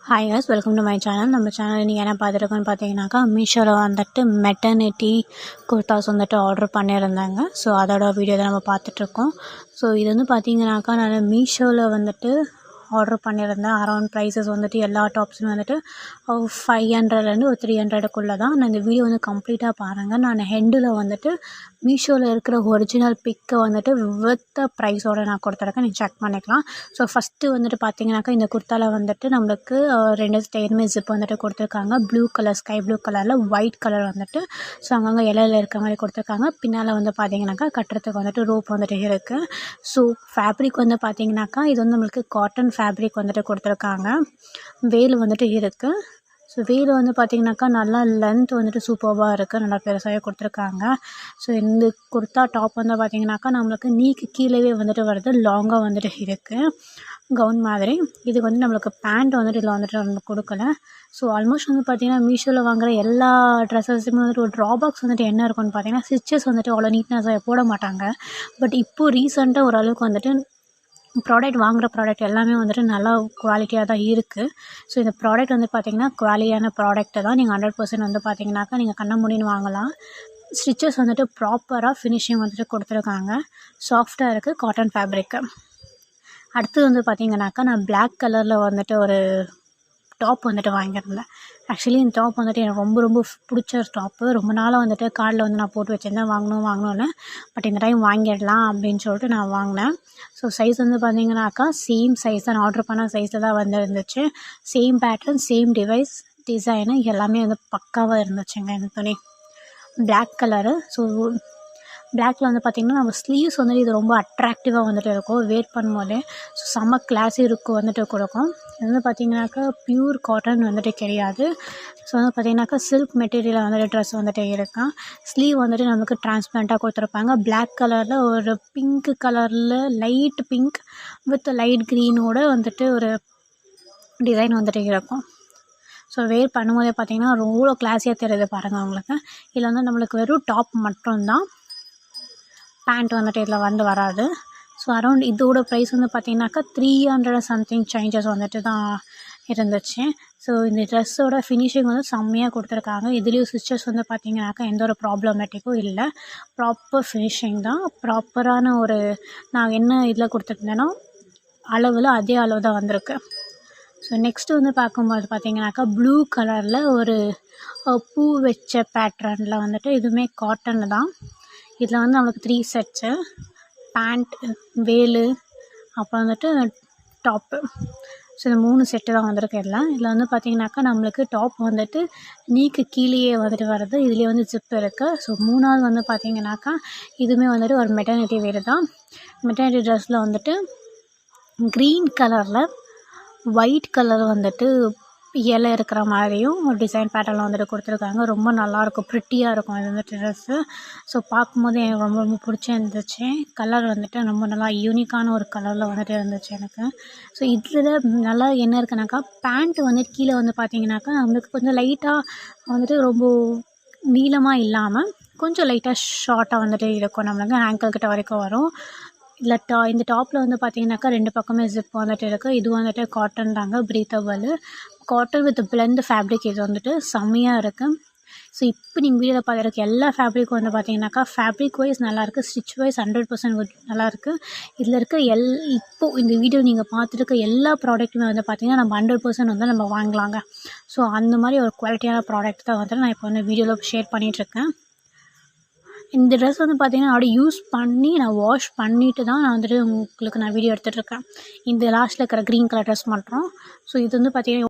Hi guys, welcome to my channel. நம்ம channel நீங்கள் என்ன பார்த்துருக்கோன்னு பார்த்தீங்கன்னாக்கா மீஷோவில் வந்துட்டு மெட்டர்னிட்டி குர்தாஸ் வந்துட்டு ஆர்டர் பண்ணியிருந்தாங்க. ஸோ அதோட வீடியோ தான் நம்ம பார்த்துட்ருக்கோம். ஸோ இது வந்து பார்த்தீங்கன்னாக்கா நான் மீஷோவில் வந்துட்டு ஆர்டர் பண்ணியிருந்தேன். அரௌண்ட் ப்ரைஸஸ் வந்துட்டு எல்லா டாப்ஸும் வந்துட்டு 500லேருந்து ஒரு 300க்குள்ளே தான். நான் இந்த வீடியோ வந்து கம்ப்ளீட்டாக பாருங்கள். நான் ஹெண்டில் வந்துட்டு மீஷோவில் இருக்கிற ஒரிஜினல் பிக்கை வந்துட்டு வித் ப்ரைஸோடு நான் கொடுத்துருக்கேன், நீங்கள் செக் பண்ணிக்கலாம். ஸோ ஃபஸ்ட்டு வந்துட்டு பார்த்தீங்கன்னாக்கா இந்த குர்த்தாவில் வந்துட்டு நம்மளுக்கு 2 ஸ்டைலுமே ஜிப் வந்துட்டு கொடுத்துருக்காங்க. ப்ளூ கலர், ஸ்கை ப்ளூ கலரில் ஒயிட் கலர் வந்துட்டு ஸோ அங்கங்கே இலையில் இருக்க மாதிரி கொடுத்துருக்காங்க. பின்னால் வந்து பார்த்தீங்கன்னாக்கா கட்டுறதுக்கு வந்துட்டு ரோப் வந்துட்டு இருக்குது. ஸோ ஃபேப்ரிக் வந்து பார்த்தீங்கன்னாக்கா இது வந்து நம்மளுக்கு காட்டன் ஃபேப்ரிக் வந்துட்டு கொடுத்துருக்காங்க. வேல் வந்துட்டு இருக்குது. ஸோ வேல் வந்து பார்த்திங்கனாக்கா நல்லா லென்த் வந்துட்டு சூப்பராக இருக்குது, நல்லா பெருசாகவே கொடுத்துருக்காங்க. ஸோ இந்த குர்த்தா டாப் வந்து பார்த்திங்கனாக்கா நம்மளுக்கு நீக்கு கீழே வந்துட்டு வருது, லாங்காக வந்துட்டு இருக்குது, கவுன் மாதிரி. இதுக்கு வந்து நம்மளுக்கு பேண்ட் வந்துட்டு இதில் வந்துட்டு நம்ம கொடுக்கல. ஸோ ஆல்மோஸ்ட் வந்து பார்த்திங்கன்னா மீஷோவில் வாங்குகிற எல்லா ட்ரெஸ்ஸஸுமே வந்துட்டு ஒரு ட்ராபேக்ஸ் வந்துட்டு என்ன இருக்குன்னு பார்த்தீங்கன்னா ஸ்டிச்சஸ் வந்துட்டு அவ்வளோ நீட்னஸாக போட மாட்டாங்க. பட் இப்போது ரீசெண்டாக ஓரளவுக்கு வந்துட்டு ப்ராடக்ட் வாங்குகிற ப்ராடக்ட் எல்லாமே வந்துட்டு நல்லா குவாலிட்டியாக தான் இருக்குது. ஸோ இந்த ப்ராடக்ட் வந்து பார்த்திங்கன்னா குவாலிட்டியான ப்ராடக்ட்டு தான். நீங்கள் 100% வந்து பார்த்திங்கனாக்கா நீங்கள் கண்ண மூடின்னு வாங்கலாம். ஸ்டிச்சஸ் வந்துட்டு ப்ராப்பராக ஃபினிஷிங் வந்துட்டு கொடுத்துருக்காங்க. சாஃப்டாக இருக்குது காட்டன் ஃபேப்ரிக்கு. அடுத்து வந்து பார்த்திங்கனாக்கா நான் பிளாக் கலரில் வந்துட்டு ஒரு டாப் வந்துட்டு வாங்கியிருந்தேன். ஆக்சுவலி இந்த டாப் வந்துட்டு எனக்கு ரொம்ப பிடிச்ச டாப்பு. ரொம்ப நாளாக வந்துட்டு கார்டில் வந்து நான் போட்டு வச்சுருந்தேன் வாங்கணும்னு. பட் இந்த டைம் வாங்கிடலாம் அப்படின்னு சொல்லிட்டு நான் வாங்கினேன். ஸோ சைஸ் வந்து பார்த்திங்கனாக்கா சேம் சைஸ் தான், ஆர்டர் பண்ண சைஸில் தான் வந்துருந்துச்சு. சேம் பேட்டர்ன், சேம் டிசைனு எல்லாமே வந்து பக்காவாக இருந்துச்சுங்க. இந்த துணி பிளாக் கலரு. ஸோ பிளாக்கில் வந்து பார்த்திங்கன்னா நம்ம ஸ்லீவ்ஸ் வந்துட்டு இது ரொம்ப அட்ராக்டிவாக வந்துட்டு இருக்கும் வேர் பண்ணும்போதே. ஸோ செம்ம கிளாஸி இருக்கும் வந்துட்டு கொடுக்கும். இது வந்து பார்த்திங்கனாக்கா ப்யூர் காட்டன் வந்துட்டு கிடையாது. ஸோ வந்து பார்த்திங்கனாக்கா சில்க் மெட்டீரியலில் வந்துட்டு ட்ரெஸ் வந்துட்டு இருக்கும். ஸ்லீவ் வந்துட்டு நமக்கு டிரான்ஸ்பரண்ட்டாக கொடுத்துருப்பாங்க. பிளாக் கலரில் ஒரு பிங்க் கலரில் லைட் பிங்க் வித் லைட் க்ரீனோட வந்துட்டு ஒரு டிசைன் வந்துட்டு இருக்கும். ஸோ வேர் பண்ணும்போதே பார்த்திங்கன்னா ரொம்ப கிளாஸியாக தெரியுது பாருங்கள் உங்களுக்கு. இதில் வந்து நம்மளுக்கு வெறும் டாப் மட்டும்தான், பேண்ட் வந்துட்டு இதில் வந்து வராது. ஸோ அரௌண்ட் இதோட ப்ரைஸ் வந்து பார்த்திங்கனாக்கா 300 சம்திங் சேஞ்சஸ் வந்துட்டு தான் இருந்துச்சு. ஸோ இந்த ட்ரெஸ்ஸோட ஃபினிஷிங் வந்து செம்மையாக கொடுத்துருக்காங்க. இதுலேயும் ஸ்டிச்சஸ் வந்து பார்த்திங்கனாக்கா எந்த ஒரு ப்ராப்ளமேட்டிக்கும் இல்லை, ப்ராப்பர் ஃபினிஷிங் தான். ப்ராப்பரான ஒரு நான் என்ன இதில் கொடுத்துருந்தேன்னா அளவில் அதே அளவு தான் வந்திருக்கு. ஸோ நெக்ஸ்ட்டு வந்து பார்க்கும்போது பார்த்திங்கனாக்கா ப்ளூ கலரில் ஒரு பூ வச்ச பேட்டர்னில் வந்துட்டு இதுவுமே காட்டனில் தான். இதில் வந்து நம்மளுக்கு 3 செட்ஸு, பேண்ட், வேலு, அப்புறம் வந்துட்டு டாப்பு. ஸோ இந்த 3 செட்டு தான் வந்திருக்கு. இதில் வந்து பார்த்திங்கனாக்கா நம்மளுக்கு டாப் வந்துட்டு நீக்கு கீழேயே வந்துட்டு வருது. இதுலேயே வந்து ஜிப் இருக்குது. ஸோ 3வது வந்து பார்த்திங்கனாக்கா இதுவுமே வந்துட்டு ஒரு மெட்டர்னிட்டி வேறு தான். மெட்டர்னிட்டி ட்ரெஸ்ஸில் வந்துட்டு க்ரீன் கலரில் ஒயிட் கலர் வந்துட்டு இலை இருக்கிற மாதிரியும் ஒரு டிசைன் பேட்டர்னில் வந்துட்டு கொடுத்துருக்காங்க. ரொம்ப நல்லாயிருக்கும், ப்ரிட்டியாக இருக்கும் இது வந்துட்டு ட்ரெஸ்ஸு. ஸோ பார்க்கும்போது எனக்கு ரொம்ப பிடிச்சிருந்துச்சு. கலர் வந்துட்டு ரொம்ப நல்லா யூனிக்கான ஒரு கலரில் வந்துட்டு இருந்துச்சு எனக்கு. ஸோ இதில் நல்லா என்ன இருக்குனாக்கா பேண்ட் வந்துட்டு கீழே வந்து பார்த்திங்கனாக்கா நம்மளுக்கு கொஞ்சம் லைட்டாக வந்துட்டு ரொம்ப நீளமாக இல்லாமல் கொஞ்சம் லைட்டாக ஷார்ட்டாக வந்துட்டு இருக்கும், நம்மளுக்கு ஆங்கிள் கிட்ட வரைக்கும் வரும். இல்லை இந்த டாப்பில் வந்து பார்த்திங்கனாக்கா 2 பக்கமே ஜிப் வந்துட்டு இருக்குது. இது வந்துட்டு காட்டன் தாங்க, breathable cotton with blend fabric. இது வந்துட்டு செம்மையாக இருக்குது. ஸோ இப்போ நீங்கள் வீடியோவில் பார்த்துருக்க எல்லா ஃபேப்ரிக்கும் வந்து பார்த்திங்கனாக்கா ஃபேப்ரிக் வைஸ் நல்லாயிருக்கு, ஸ்டிச் வைஸ் 100% நல்லாயிருக்கு. இதில் இருக்க இப்போது இந்த வீடியோ நீங்கள் பார்த்துருக்க எல்லா ப்ராடக்ட்டுமே வந்து பார்த்திங்கன்னா நம்ம 100% வந்து நம்ம வாங்கலாங்க. ஸோ அந்த மாதிரி ஒரு குவாலிட்டியான ப்ராடக்ட் தான் வந்துட்டு நான் இப்போ வந்து வீடியோவில் ஷேர் பண்ணிகிட்ருக்கேன். இந்த ட்ரெஸ் வந்து பார்த்திங்கன்னா அப்படியே யூஸ் பண்ணி நான் வாஷ் பண்ணிவிட்டு தான் நான் வந்துட்டு உங்களுக்கு நான் வீடியோ எடுத்துகிட்ருக்கேன். இந்த லாஸ்ட்டில் இருக்கிற க்ரீன் கலர் ட்ரெஸ் மட்டும். ஸோ இது வந்து பார்த்திங்கன்னா